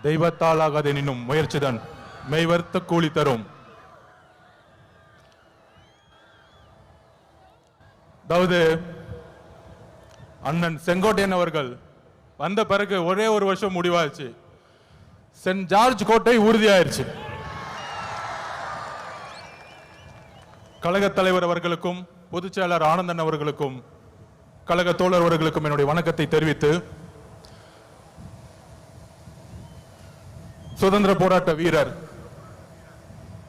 தெய்வத்தால் ஆகாதெனினும் முயற்சிதான் மெய்வர்த்த கூலி தரும். அதாவது அண்ணன் செங்கோட்டையன் அவர்கள் வந்த பிறகு ஒரே ஒரு வருஷம் முடிவாச்சு. சென்ட் ஜார்ஜ் கோட்டை உறுதியாயிருச்சு. கழக தலைவர் அவர்களுக்கும் பொதுச் செயலாளர் ஆனந்தன் அவர்களுக்கும் கழக தோழர் அவர்களுக்கும் என்னுடைய வணக்கத்தை தெரிவித்து, சுதந்திர போராட்ட வீரர்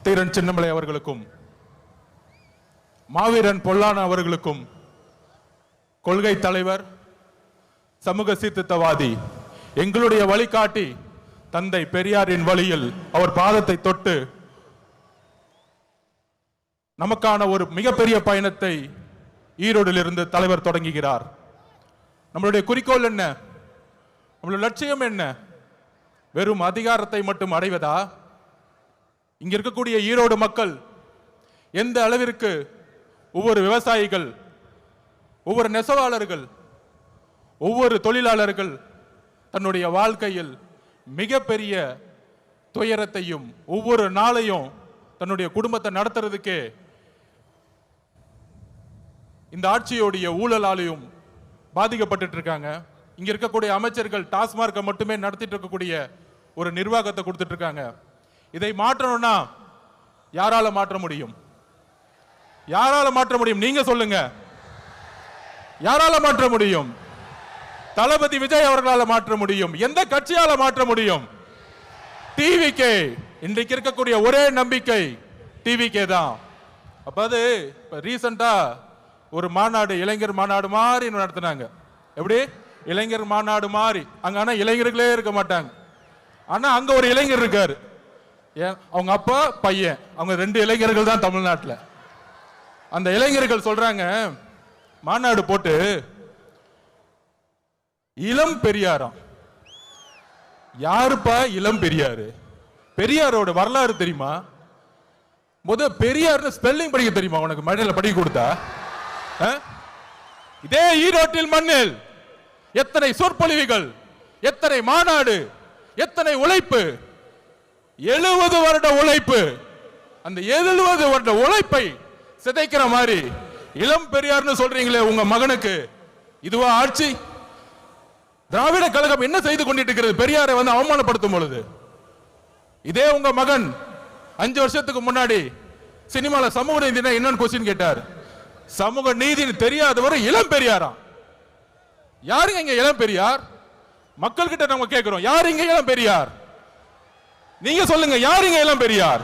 தீரன் சின்னமலை அவர்களுக்கும் மாவீரன் பொல்லான அவர்களுக்கும் கொள்கை தலைவர் சமூக சீர்திருத்தவாதி எங்களுடைய வழிகாட்டி தந்தை பெரியாரின் வழியில் அவர் பாதத்தை தொட்டு நமக்கான ஒரு மிகப்பெரிய பயணத்தை ஈரோடில் இருந்து தலைவர் தொடங்குகிறார். நம்மளுடைய குறிக்கோள் என்ன? நம்மளுடைய லட்சியம் என்ன? வெறும் அதிகாரத்தை மட்டும் அடைவதா? இங்க இருக்கக்கூடிய ஈரோடு மக்கள் எந்த அளவிற்கு ஒவ்வொரு விவசாயிகள், ஒவ்வொரு நெசவாளர்கள், ஒவ்வொரு தொழிலாளர்கள் தன்னுடைய வாழ்க்கையில் மிகப்பெரிய துயரத்தையும் ஒவ்வொரு நாளையும் தன்னுடைய குடும்பத்தை நடத்துறதுக்கே இந்த ஆட்சியோடைய ஊழலாலையும் பாதிக்கப்பட்டு இருக்காங்க. இங்க இருக்கக்கூடிய அமைச்சர்கள் டாஸ்மார்க்கை மட்டுமே நடத்திட்டு இருக்கக்கூடிய ஒரு நிர்வாகத்தை கொடுத்துட்டு இருக்காங்க. இதை மாற்றணும்னா யாரால மாற்ற முடியும்? யாரால மாற்ற முடியும்? நீங்க சொல்லுங்க. யாரால மாற்ற முடியும்? தளபதி விஜய் அவர்களால் மாற்ற முடியும். எந்த கட்சியால மாற்ற முடியும்? டிவிகே. இன்றைக்கு இருக்கக்கூடிய ஒரே நம்பிக்கை டிவிகே தான். அப்ப அது ரீசெண்டா ஒரு மாநாடு, இளைஞர் மாநாடு மாதிரி நடத்தினாங்க. எப்படி? இளைஞர் மாநாடு மாதிரி. அங்க ஆனா இளைஞர்களே இருக்க மாட்டாங்க. ஆனா அங்க ஒரு இளைஞர் இருக்காரு. அவங்க அப்பா பையன், அவங்க 2 இளைஞர்கள் தான் தமிழ்நாட்டில். அந்த இளைஞர்கள் சொல்றாங்க, மாநாடு போட்டு இளம் பெரியாராம். யாருப்பா இளம் பெரியாரு? பெரியாரோட வரலாறு தெரியுமா? பெரியார் ஸ்பெல்லிங் படிக்க தெரியுமா உனக்கு? மழையில படிக்க கொடுத்தா? இதே ஈரோட்டில் மண்ணில் எத்தனை சொற்பொழிவுகள், எத்தனை மாநாடு, எத்தனை உழைப்பு, 70 வருட உழைப்பு. அந்த 70 வருட உழைப்பை சிதைக்கிற மாதிரி இளம் பெரியார்னு சொல்றீங்களே உங்க மகனுக்கு, இதுவா ஆட்சி? திராவிட கழகம் என்ன செய்து கொண்டிட்டு இருக்கிறது? பெரியாரை அவமானப்படுத்தும் பொழுது இதே உங்க மகன் 5 வருஷத்துக்கு முன்னாடி சினிமால சமூக நீதி என்னன்னு கொஸ்டின் கேட்டார். சமூக நீதி தெரியாதவர் இளம் பெரியாரா? யாருங்க இங்க இளம் பெரியார்? மக்கள் கிட்ட நம்ம கேட்கிறோம், யாரு இங்க இளம் பெரியார்? நீங்க சொல்லுங்க, யாருங்க இளம் பெரியார்?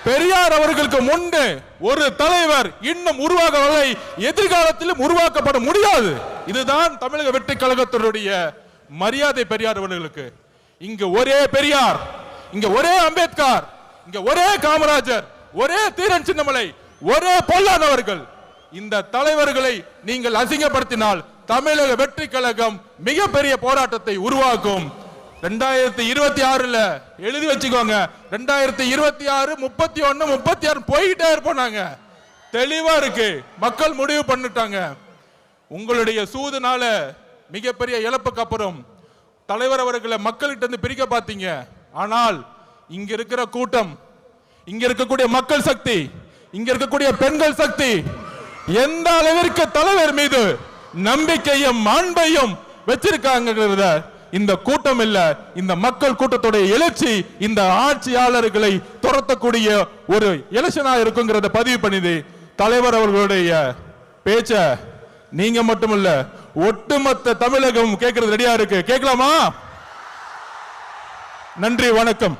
பெரியார் அவர்களுக்கு முன்பு ஒரு தலைவர் இன்னும் உருவாகவில்லை, எதிர்காலத்திலும் உருவாக்கப்பட முடியாது. இதுதான் தமிழக வெற்றி கழகத்தினுடைய மரியாதை பெரியார் அவர்களுக்கு. இங்க ஒரே பெரியார், இங்க ஒரே அம்பேத்கர், இங்க ஒரே காமராஜர், ஒரே தீரன் சின்னமலை, ஒரே பொல்லாதவர்கள். இந்த தலைவர்களை நீங்கள் அசிங்கப்படுத்தினால் தமிழக வெற்றி கழகம் மிகப்பெரிய போராட்டத்தை உருவாக்கும். 2026 எழுதி வச்சுக்கோங்க. 2026, 31, 36 போயிட்டே இருப்போம். தெளிவா இருக்கு. மக்கள் முடிவு பண்ணிட்டாங்க. உங்களுடைய சூதுனால மிகப்பெரிய இழப்புக்கு அப்புறம் தலைவர் அவர்களை மக்கள்கிட்ட இருந்து பிரிக்க பார்த்தீங்க. ஆனால் இங்க இருக்கிற கூட்டம், இங்க இருக்கக்கூடிய மக்கள் சக்தி, இங்க இருக்கக்கூடிய பெண்கள் சக்தி எந்த அளவிற்கு தலைவர் மீது நம்பிக்கையும் அன்பையும் வச்சிருக்காங்க. இந்த கூட்டம் இல்ல, இந்த மக்கள் கூட்டத்துடைய எழுச்சி இந்த ஆட்சியாளர்களை துரத்தக்கூடிய ஒரு எலெக்ஷனா இருக்குங்கிறத பதிவு பண்ணிது. தலைவர் அவர்களுடைய பேச்ச நீங்க மட்டுமல்ல, ஒட்டுமொத்த தமிழகம் கேட்கறது ரெடியா இருக்கு. கேட்கலாமா? நன்றி, வணக்கம்.